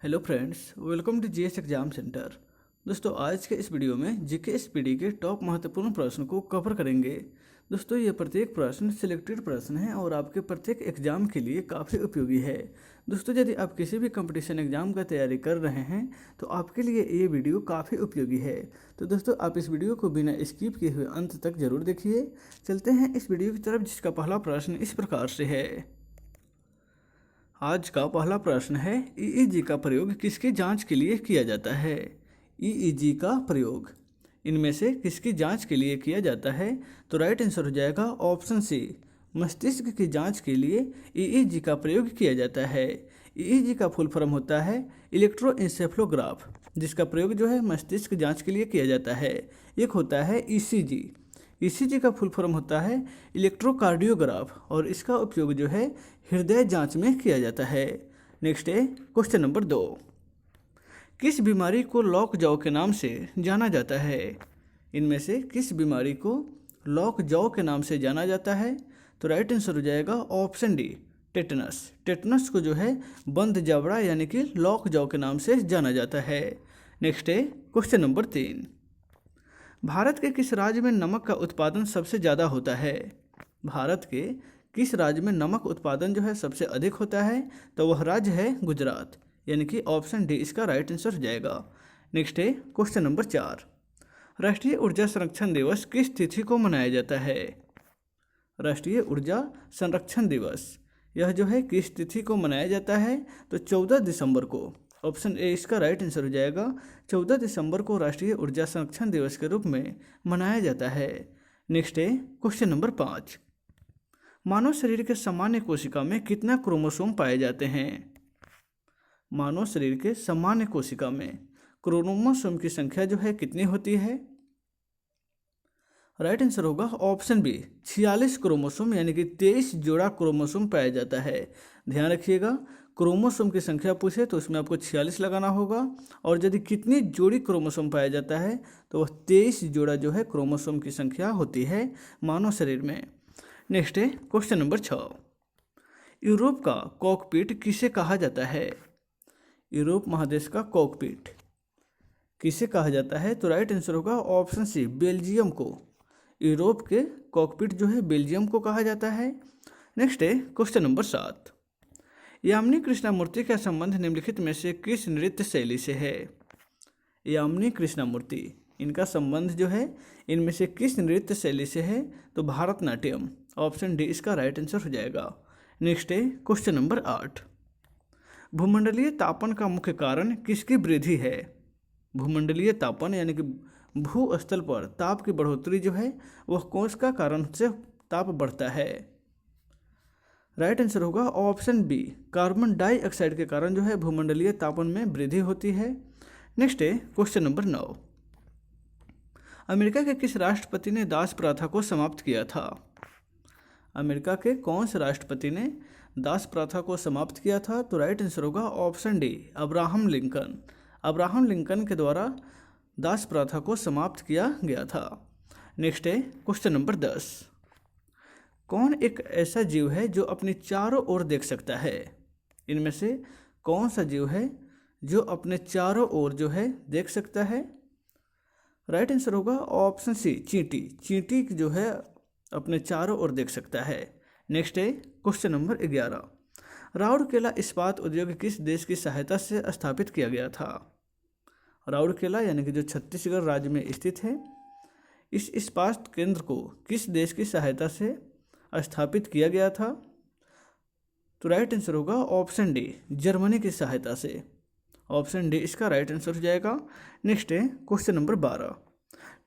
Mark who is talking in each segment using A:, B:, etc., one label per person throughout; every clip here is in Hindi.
A: Hello friends, welcome to GS exam centre. दोस्तों, आज के इस वीडियो में जीके एसपीडी के टॉप महत्वपूर्ण प्रश्न को कवर करेंगे। दोस्तों, ये प्रत्येक प्रश्न सिलेक्टेड प्रश्न है और आपके प्रत्येक एग्जाम के लिए काफ़ी उपयोगी है। दोस्तों, यदि आप किसी भी कंपटीशन एग्जाम का तैयारी कर रहे हैं तो आपके लिए ये वीडियो काफ़ी उपयोगी है। तो दोस्तों, आप इस वीडियो को बिना स्किप किए हुए अंत तक जरूर देखिए। चलते हैं इस वीडियो की तरफ, जिसका पहला प्रश्न इस प्रकार से है। आज का पहला प्रश्न है, ईईजी का प्रयोग किसकी जांच के लिए किया जाता है? ईईजी का प्रयोग इनमें से किसकी जांच के लिए किया जाता है? तो राइट आंसर हो जाएगा ऑप्शन सी, मस्तिष्क की जांच के लिए ईईजी का प्रयोग किया जाता है। ईईजी का फुल फॉर्म होता है इलेक्ट्रोएन्सेफलोग्राफ, जिसका प्रयोग जो है मस्तिष्क जांच के लिए किया जाता है। एक होता है ईसीजी। ईसीजी का फुल फॉर्म होता है इलेक्ट्रोकार्डियोग्राफ और इसका उपयोग जो है हृदय जांच में किया जाता है। नेक्स्ट है क्वेश्चन नंबर 2। किस बीमारी को लॉक जॉ के नाम से जाना जाता है? इनमें से किस बीमारी को लॉक जॉ के नाम से जाना जाता है? तो राइट आंसर हो जाएगा ऑप्शन डी, टेटनस। टेटनस को जो है बंद जबड़ा यानी कि लॉक जॉ के नाम से जाना जाता है। नेक्स्ट है क्वेश्चन नंबर 3। भारत के किस राज्य में नमक का उत्पादन सबसे ज़्यादा होता है? भारत के किस राज्य में नमक उत्पादन जो है सबसे अधिक होता है? तो वह राज्य है गुजरात, यानी कि ऑप्शन डी इसका राइट आंसर हो जाएगा। नेक्स्ट है क्वेश्चन नंबर 4। राष्ट्रीय ऊर्जा संरक्षण दिवस किस तिथि को मनाया जाता है? राष्ट्रीय ऊर्जा संरक्षण दिवस यह जो है किस तिथि को मनाया जाता है? तो 14 दिसंबर को। ऑप्शन ए इसका राइट आंसर हो जाएगा। 14 दिसंबर को राष्ट्रीय ऊर्जा संरक्षण दिवस के रूप में मनाया जाता है। नेक्स्ट है क्वेश्चन नंबर 5। मानव शरीर के सामान्य कोशिका में कितना क्रोमोसोम पाए जाते हैं? मानव शरीर के सामान्य कोशिका में क्रोमोसोम की संख्या जो है कितनी होती है? राइट आंसर होगा ऑप्शन बी, 46 क्रोमोसोम, यानी कि 23 जोड़ा क्रोमोसोम पाया जाता है। ध्यान रखिएगा, क्रोमोसोम की संख्या पूछे तो उसमें आपको 46 लगाना होगा, और यदि कितनी जोड़ी क्रोमोसोम पाया जाता है तो वह 23 जोड़ा जो है क्रोमोसोम की संख्या होती है मानव शरीर में। नेक्स्ट है क्वेश्चन नंबर 6। यूरोप का कॉकपिट किसे कहा जाता है? यूरोप महादेश का कॉकपिट किसे कहा जाता है? तो राइट आंसर होगा ऑप्शन सी, बेल्जियम को। यूरोप के कॉकपिट जो है बेल्जियम को कहा जाता है। नेक्स्ट है क्वेश्चन नंबर 7। यामिनी कृष्णमूर्ति का संबंध निम्नलिखित में से किस नृत्य शैली से है? यामिनी कृष्णमूर्ति, इनका संबंध जो है इनमें से किस नृत्य शैली से है? तो भारतनाट्यम। ऑप्शन डी इसका राइट आंसर हो जाएगा। नेक्स्ट है क्वेश्चन नंबर 8। भूमंडलीय तापन का मुख्य कारण किसकी वृद्धि है? भूमंडलीय तापन यानी कि भूस्थल पर ताप की बढ़ोतरी जो है वह कौन का कारण से ताप बढ़ता है? राइट आंसर होगा ऑप्शन बी, कार्बन डाइऑक्साइड के कारण जो है भूमंडलीय तापन में वृद्धि होती है। नेक्स्ट है क्वेश्चन नंबर 9। अमेरिका के किस राष्ट्रपति ने दास प्रथा को समाप्त किया था? अमेरिका के कौन से राष्ट्रपति ने दास प्रथा को समाप्त किया था? तो राइट आंसर होगा option D, Abraham Lincoln. Abraham Lincoln के द्वारा दास प्रथा को समाप्त किया गया था। नेक्स्ट है क्वेश्चन नंबर 10। कौन एक ऐसा जीव है जो अपने चारों ओर देख सकता है? इनमें से कौन सा जीव है जो अपने चारों ओर जो है देख सकता है? राइट आंसर होगा ऑप्शन सी, चींटी। चींटी जो है अपने चारों ओर देख सकता है। नेक्स्ट है क्वेश्चन नंबर 11। राउरकेला इस्पात उद्योग किस देश की सहायता से स्थापित किया गया था? राउरकेला यानी कि जो छत्तीसगढ़ राज्य में स्थित है, इस इस्पात केंद्र को किस देश की सहायता से स्थापित किया गया था? तो राइट आंसर होगा ऑप्शन डी, जर्मनी की सहायता से। ऑप्शन डी इसका राइट आंसर हो जाएगा। नेक्स्ट है क्वेश्चन नंबर 12।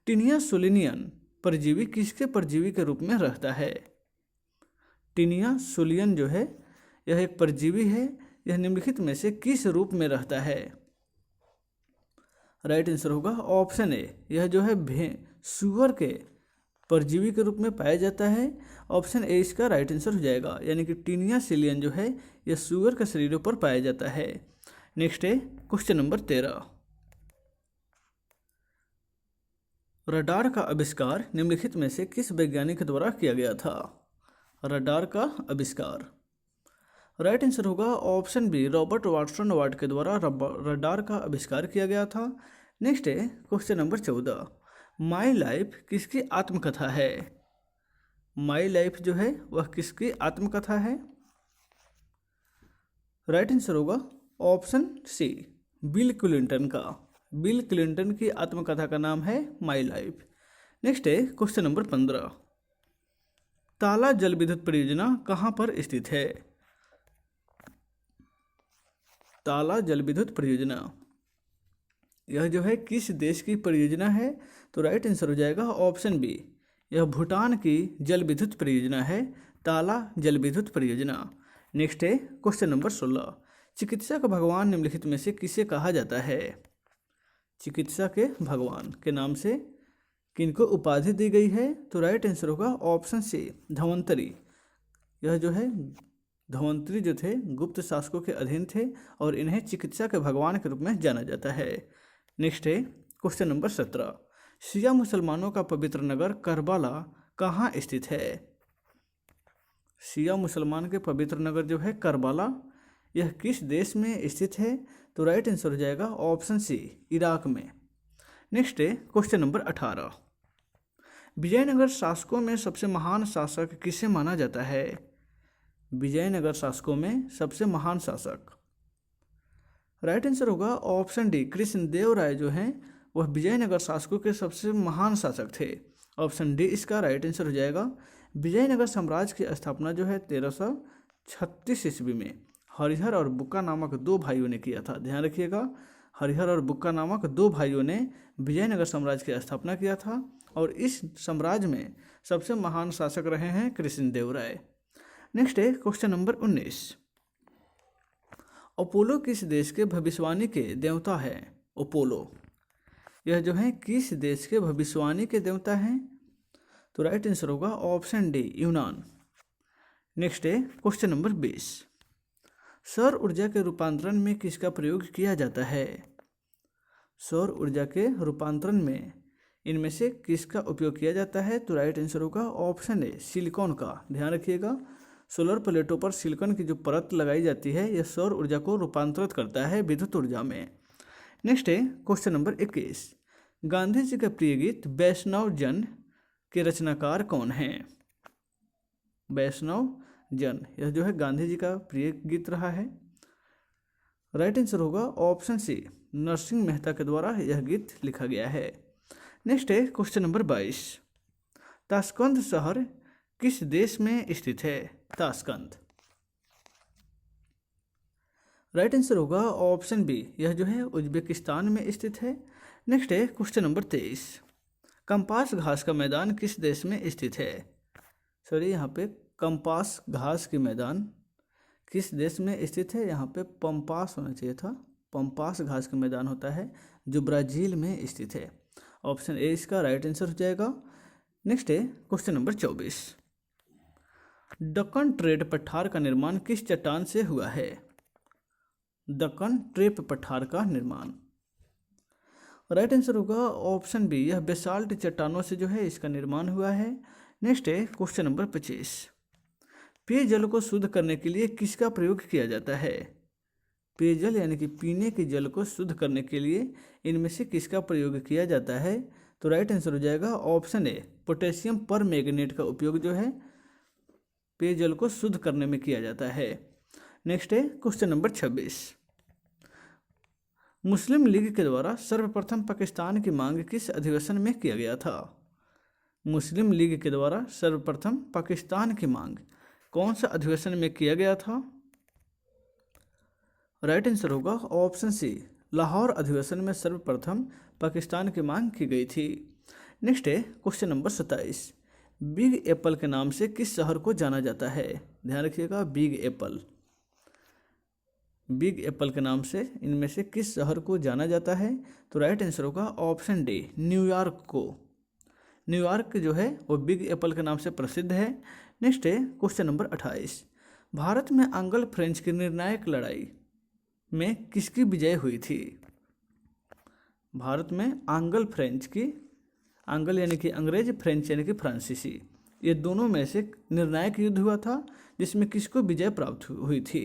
A: टिनिया सोलिनियन परजीवी किसके परजीवी के रूप में रहता है? टिनिया सोलियन जो है यह एक परजीवी है। यह निम्नलिखित में से किस रूप में रहता है? राइट आंसर होगा ऑप्शन ए, यह जो है सुअर के परजीवी के रूप में पाया जाता है। ऑप्शन ए इसका राइट आंसर हो जाएगा, यानी कि टिनिया सिलियन जो है यह सुअर के शरीरों पर पाया जाता है। नेक्स्ट है क्वेश्चन नंबर 13। रडार का आविष्कार निम्नलिखित में से किस वैज्ञानिक द्वारा किया गया था? रडार का आविष्कार राइट आंसर होगा ऑप्शन बी, रॉबर्ट वाटसन वाट के द्वारा रडार का आविष्कार किया गया था। नेक्स्ट है क्वेश्चन नंबर 14, माई लाइफ किसकी आत्मकथा है? माई लाइफ जो है वह किसकी आत्मकथा है? राइट आंसर होगा ऑप्शन सी, बिल क्लिंटन का। बिल क्लिंटन की आत्मकथा का नाम है माई लाइफ। नेक्स्ट है क्वेश्चन नंबर 15, ताला जल विद्युत परियोजना कहाँ पर स्थित है? ताला जल विद्युत परियोजना यह जो है किस देश की परियोजना है? तो राइट आंसर हो जाएगा ऑप्शन बी, यह भूटान की जल विद्युत परियोजना है, ताला जल विद्युत परियोजना। नेक्स्ट है क्वेश्चन नंबर 16, चिकित्सा का भगवान निम्नलिखित में से किसे कहा जाता है? चिकित्सा के भगवान के नाम से किनको उपाधि दी गई है? तो राइट आंसर होगा ऑप्शन सी, धन्वंतरी। यह जो है धन्वंतरी जो थे गुप्त शासकों के अधीन थे और इन्हें चिकित्सा के भगवान के रूप में जाना जाता है। नेक्स्ट है क्वेश्चन नंबर 17, शिया मुसलमानों का पवित्र नगर करबला कहाँ स्थित है? शिया मुसलमान के पवित्र नगर जो है करबला, यह किस देश में स्थित है? तो राइट आंसर हो जाएगा ऑप्शन सी, इराक में। नेक्स्ट है क्वेश्चन नंबर 18, विजयनगर शासकों में सबसे महान शासक किसे माना जाता है? विजयनगर शासकों में सबसे महान शासक, राइट आंसर होगा ऑप्शन डी, कृष्णदेव राय जो हैं वह विजयनगर शासकों के सबसे महान शासक थे। ऑप्शन डी इसका राइट आंसर हो जाएगा। विजयनगर साम्राज्य की स्थापना जो है 1336 ईस्वी में हरिहर और बुक्का नामक दो भाइयों ने किया था। ध्यान रखिएगा, हरिहर और बुक्का नामक दो भाइयों ने विजयनगर साम्राज्य की स्थापना किया था और इस साम्राज्य में सबसे महान शासक रहे हैं कृष्णदेव राय। नेक्स्ट है क्वेश्चन नंबर 19, अपोलो किस देश के भविष्यवाणी के देवता है? अपोलो यह जो है किस देश के भविष्यवाणी के देवता हैं? तो राइट आंसर होगा ऑप्शन डी, यूनान। नेक्स्ट है क्वेश्चन नंबर 20, सौर ऊर्जा के रूपांतरण में किसका प्रयोग किया जाता है? सौर ऊर्जा के रूपांतरण में इनमें से किसका उपयोग किया जाता है? तो राइट आंसर होगा ऑप्शन ए, सिलिकॉन का। ध्यान रखिएगा, सोलर प्लेटों पर सिलिकॉन की जो परत लगाई जाती है यह सौर ऊर्जा को रूपांतरित करता है विद्युत ऊर्जा में। नेक्स्ट है क्वेश्चन नंबर 21, गांधी जी का प्रिय गीत वैष्णव जन के रचनाकार कौन हैं? वैष्णव जन यह जो है गांधी जी का प्रिय गीत रहा है। राइट आंसर होगा ऑप्शन सी, नरसिंह मेहता के द्वारा यह गीत लिखा गया है। नेक्स्ट है क्वेश्चन नंबर 22, ताशकंद शहर किस देश में स्थित है? ताशकंद राइट आंसर होगा ऑप्शन बी, यह जो है उज्बेकिस्तान में स्थित है। नेक्स्ट है क्वेश्चन नंबर 23, कंपास घास का मैदान किस देश में स्थित है? सॉरी, यहाँ पे कंपास घास के मैदान किस देश में स्थित है? यहाँ पे पंपास होना चाहिए था, पंपास घास का मैदान होता है जो ब्राज़ील में स्थित है। ऑप्शन ए इसका राइट आंसर हो जाएगा। नेक्स्ट है क्वेश्चन नंबर 24, दक्कन ट्रेप पठार का निर्माण किस चट्टान से हुआ है? दक्कन ट्रेप पठार का निर्माण, राइट आंसर होगा ऑप्शन बी, यह बेसाल्ट चट्टानों से जो है इसका निर्माण हुआ है। नेक्स्ट है क्वेश्चन नंबर 25, पेयजल को शुद्ध करने के लिए किसका प्रयोग किया जाता है? पेयजल यानी कि पीने के जल को शुद्ध करने के लिए इनमें से किसका प्रयोग किया जाता है? तो राइट आंसर हो जाएगा ऑप्शन ए, पोटेशियम परमैंगनेट का उपयोग जो है पेयजल को शुद्ध करने में किया जाता है। नेक्स्ट है क्वेश्चन नंबर 26, मुस्लिम लीग के द्वारा सर्वप्रथम पाकिस्तान की मांग किस अधिवेशन में किया गया था? मुस्लिम लीग के द्वारा सर्वप्रथम पाकिस्तान की मांग कौन सा अधिवेशन में किया गया था? राइट आंसर होगा ऑप्शन सी, लाहौर अधिवेशन में सर्वप्रथम पाकिस्तान की मांग की गई थी। नेक्स्ट है क्वेश्चन नंबर 27, बिग एप्पल के नाम से किस शहर को जाना जाता है? ध्यान रखिएगा, बिग एप्पल, बिग एप्पल के नाम से इनमें से किस शहर को जाना जाता है? तो राइट आंसर होगा ऑप्शन डी, न्यूयॉर्क को। न्यूयॉर्क जो है वो बिग एप्पल के नाम से प्रसिद्ध है। नेक्स्ट है क्वेश्चन नंबर 28, भारत में आंग्ल फ्रेंच की निर्णायक लड़ाई में किसकी विजय हुई थी? भारत में आंग्ल फ्रेंच की, आंग्ल यानी कि अंग्रेज, फ्रेंच यानी कि फ्रांसीसी, ये दोनों में से निर्णायक युद्ध हुआ था जिसमें किसको विजय प्राप्त हुई थी?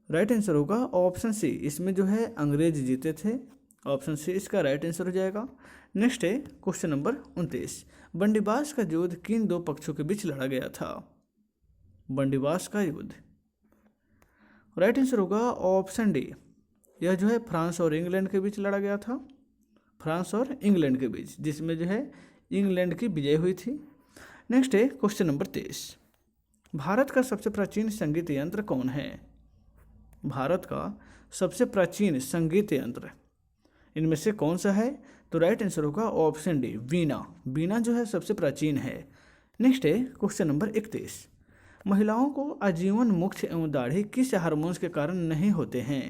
A: राइट आंसर होगा ऑप्शन सी, इसमें जो है अंग्रेज जीते थे। ऑप्शन सी इसका राइट आंसर हो जाएगा। नेक्स्ट है क्वेश्चन नंबर 29, बंदीबास का युद्ध किन दो पक्षों के बीच लड़ा गया था? बंदीबास का युद्ध, राइट आंसर होगा ऑप्शन डी, यह जो है फ्रांस और इंग्लैंड के बीच लड़ा गया था। फ्रांस और इंग्लैंड के बीच, जिसमें जो है इंग्लैंड की विजय हुई थी। नेक्स्ट है क्वेश्चन नंबर 23, भारत का सबसे प्राचीन संगीत यंत्र कौन है? भारत का सबसे प्राचीन संगीत यंत्र इनमें से कौन सा है? तो राइट आंसर होगा ऑप्शन डी, वीणा। वीणा जो है सबसे प्राचीन है। नेक्स्ट है क्वेश्चन नंबर 31, महिलाओं को आजीवन मुख एवं दाढ़ी किस हार्मोन्स के कारण नहीं होते हैं?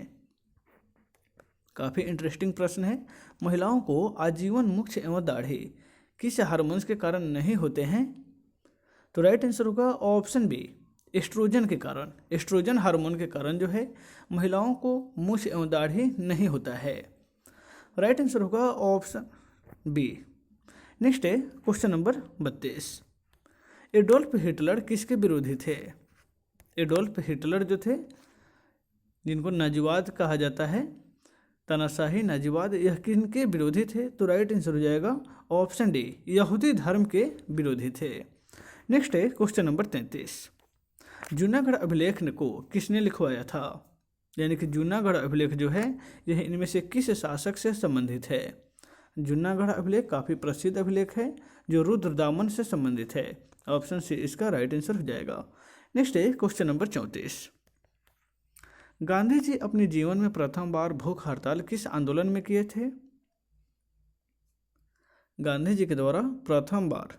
A: काफ़ी इंटरेस्टिंग प्रश्न है। महिलाओं को आजीवन मुख एवं दाढ़ी किस हार्मोन्स के कारण नहीं होते हैं? तो राइट आंसर होगा ऑप्शन बी, एस्ट्रोजन के कारण। एस्ट्रोजन हार्मोन के कारण जो है महिलाओं को मूछ एवं दाढ़ी नहीं होता है। राइट आंसर होगा ऑप्शन बी। नेक्स्ट है क्वेश्चन नंबर 32, एडोल्फ हिटलर किसके विरोधी थे? एडोल्फ हिटलर जो थे, जिनको नाजीवाद कहा जाता है, तानाशाही नाजीवाद, यह किनके विरोधी थे? तो राइट आंसर हो जाएगा ऑप्शन डी, यहूदी धर्म के विरोधी थे। नेक्स्ट है क्वेश्चन नंबर 33, जूनागढ़ अभिलेख को किसने लिखवाया था? यानी कि जूनागढ़ अभिलेख जो है यह इनमें से किस शासक से संबंधित है? जूनागढ़ अभिलेख काफ़ी प्रसिद्ध अभिलेख है जो रुद्रदामन से संबंधित है। ऑप्शन सी इसका राइट आंसर हो जाएगा। नेक्स्ट है क्वेश्चन नंबर 34, गांधी जी अपने जीवन में प्रथम बार भूख हड़ताल किस आंदोलन में किए थे? गांधी जी के द्वारा प्रथम बार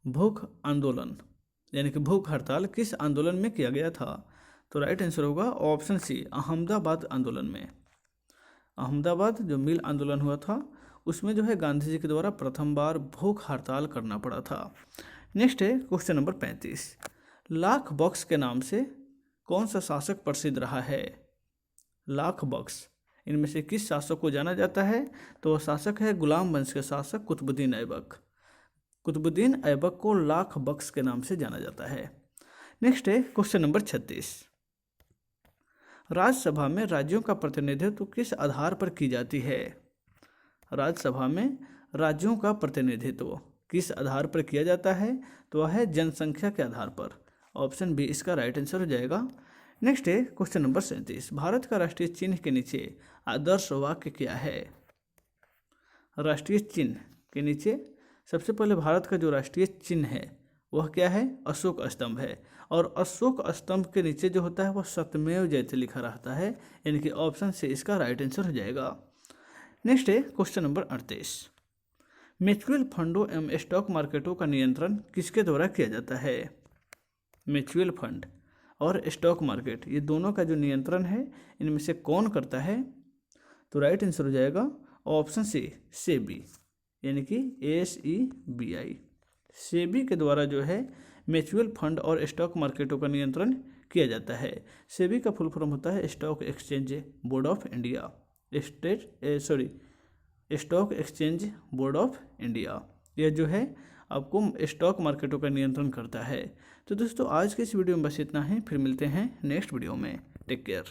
A: भूख आंदोलन यानी कि भूख हड़ताल किस आंदोलन में किया गया था? तो राइट आंसर होगा ऑप्शन सी, अहमदाबाद आंदोलन में। अहमदाबाद जो मिल आंदोलन हुआ था उसमें जो है गांधी जी के द्वारा प्रथम बार भूख हड़ताल करना पड़ा था। नेक्स्ट है क्वेश्चन नंबर 35, लाख बक्स के नाम से कौन सा शासक प्रसिद्ध रहा है? लाख बक्स इनमें से किस शासक को जाना जाता है? तो वह शासक है गुलाम वंश के शासक कुतुबुद्दीन ऐबक। कुतुबुद्दीन ऐबक को लाख बक्स के नाम से जाना जाता है। नेक्स्ट है क्वेश्चन नंबर 36, राज्यसभा में राज्यों का प्रतिनिधित्व किस आधार पर की जाती है? राज्यसभा में राज्यों का प्रतिनिधित्व किस आधार पर किया जाता है? तो वह है जनसंख्या के आधार पर। ऑप्शन बी इसका राइट आंसर हो जाएगा। नेक्स्ट है क्वेश्चन नंबर 37, भारत का राष्ट्रीय चिन्ह के नीचे आदर्श वाक्य क्या है? राष्ट्रीय चिन्ह के नीचे सबसे पहले भारत का जो राष्ट्रीय चिन्ह है वह क्या है? अशोक स्तंभ है। और अशोक स्तंभ के नीचे जो होता है वह सत्यमेव जयते लिखा रहता है, यानी कि ऑप्शन से इसका राइट आंसर हो जाएगा। नेक्स्ट है क्वेश्चन नंबर 38, म्यूचुअल फंडों एवं स्टॉक मार्केटों का नियंत्रण किसके द्वारा किया जाता है? म्यूचुअल फंड और स्टॉक मार्केट ये दोनों का जो नियंत्रण है इनमें से कौन करता है? तो राइट आंसर हो जाएगा ऑप्शन सी, सेबी, यानी कि SEBI। सेबी के द्वारा जो है म्यूचुअल फंड और स्टॉक मार्केटों का नियंत्रण किया जाता है। सेबी का फुल फॉर्म होता है stock exchange board of India, stock exchange board of India. यह जो है आपको स्टॉक मार्केटों का नियंत्रण करता है। तो दोस्तों आज के इस वीडियो में बस इतना ही, फिर मिलते हैं नेक्स्ट वीडियो में। Take care.